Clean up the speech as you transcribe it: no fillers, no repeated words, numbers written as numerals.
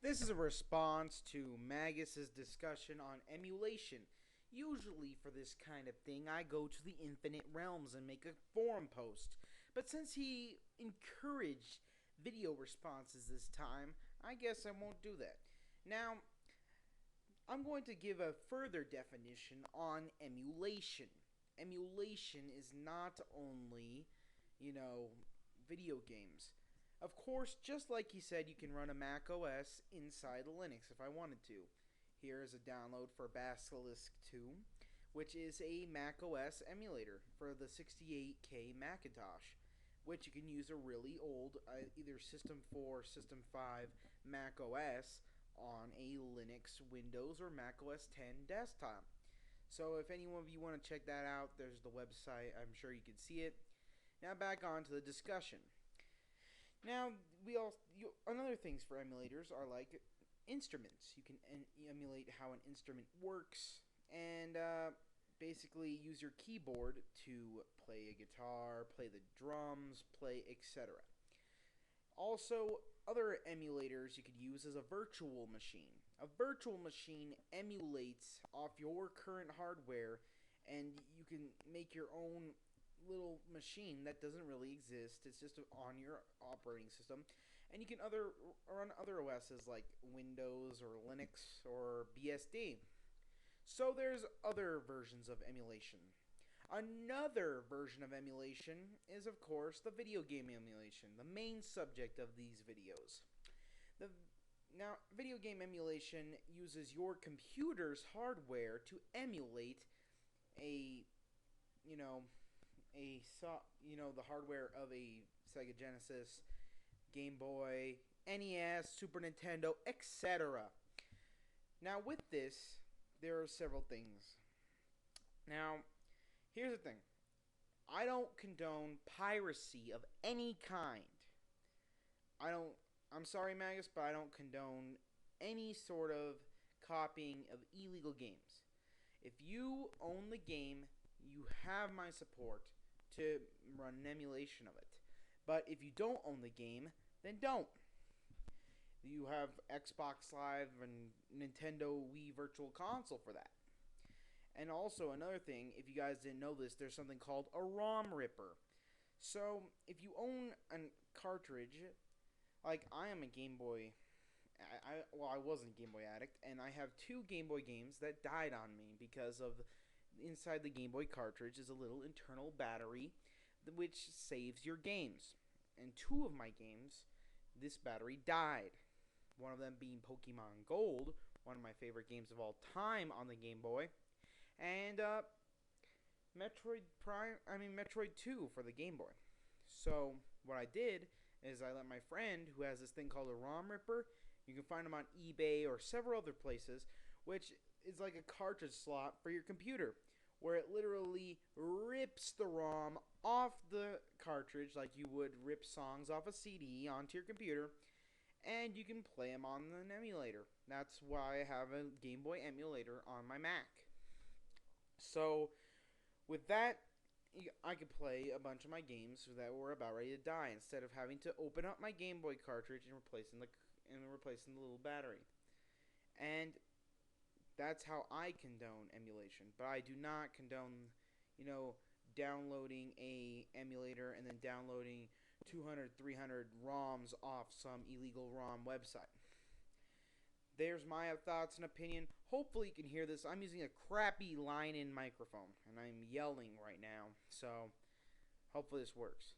This is a response to Magus's discussion on emulation. Usually for this kind of thing, I go to the Infinite Realms and make a forum post. But since he encouraged video responses this time, I guess I won't do that. Now, I'm going to give a further definition on emulation. Emulation is not only, video games. Of course, just like he said, you can run a Mac OS inside Linux if I wanted to. Here is a download for Basilisk 2, which is a Mac OS emulator for the 68K Macintosh, which you can use a really old either System 4, System 5 Mac OS on a Linux, Windows, or Mac OS 10 desktop. So if any one of you want to check that out, there's the website. I'm sure you can see it. Now back on to the discussion. Now, another things for emulators are like instruments. You can emulate how an instrument works and basically use your keyboard to play a guitar, play the drums, play etc. Also, other emulators you could use is a virtual machine. A virtual machine emulates off your current hardware, and you can make your own little machine that doesn't really exist. It's just on your operating system, and you can run other OSs like Windows or Linux or BSD. So there's other versions of emulation. Another version of emulation is, of course, the video game emulation, the main subject of these videos. Now, video game emulation uses your computer's hardware to emulate the hardware of a Sega Genesis, Game Boy, NES, Super Nintendo, etc. Now, with this, there are several things. Now, here's the thing. I don't condone piracy of any kind. I'm sorry, Magus, but I don't condone any sort of copying of illegal games. If you own the game, you have my support to run an emulation of it. But if you don't own the game, then don't. You have Xbox Live and Nintendo Wii Virtual Console for that. And also, another thing, if you guys didn't know this, there's something called a ROM ripper. So, if you own a cartridge, like I am a Game Boy, I wasn't a Game Boy addict, and I have 2 Game Boy games that died on me because of inside the Game Boy cartridge is a little internal battery which saves your games. And 2 of my games, this battery died. One of them being Pokemon Gold, one of my favorite games of all time on the Game Boy, and Metroid 2 for the Game Boy. So what I did is I let my friend, who has this thing called a ROM ripper, you can find them on eBay or several other places, which is like a cartridge slot for your computer, where it literally rips the ROM off the cartridge like you would rip songs off a CD onto your computer, and you can play them on an emulator. That's why I have a Game Boy emulator on my Mac. So, with that, I could play a bunch of my games that were about ready to die instead of having to open up my Game Boy cartridge and replacing the little battery. And that's how I condone emulation. But I do not condone, downloading a emulator and then downloading 200, 300 ROMs off some illegal ROM website. There's my thoughts and opinion. Hopefully you can hear this. I'm using a crappy line-in microphone, and I'm yelling right now. So, hopefully this works.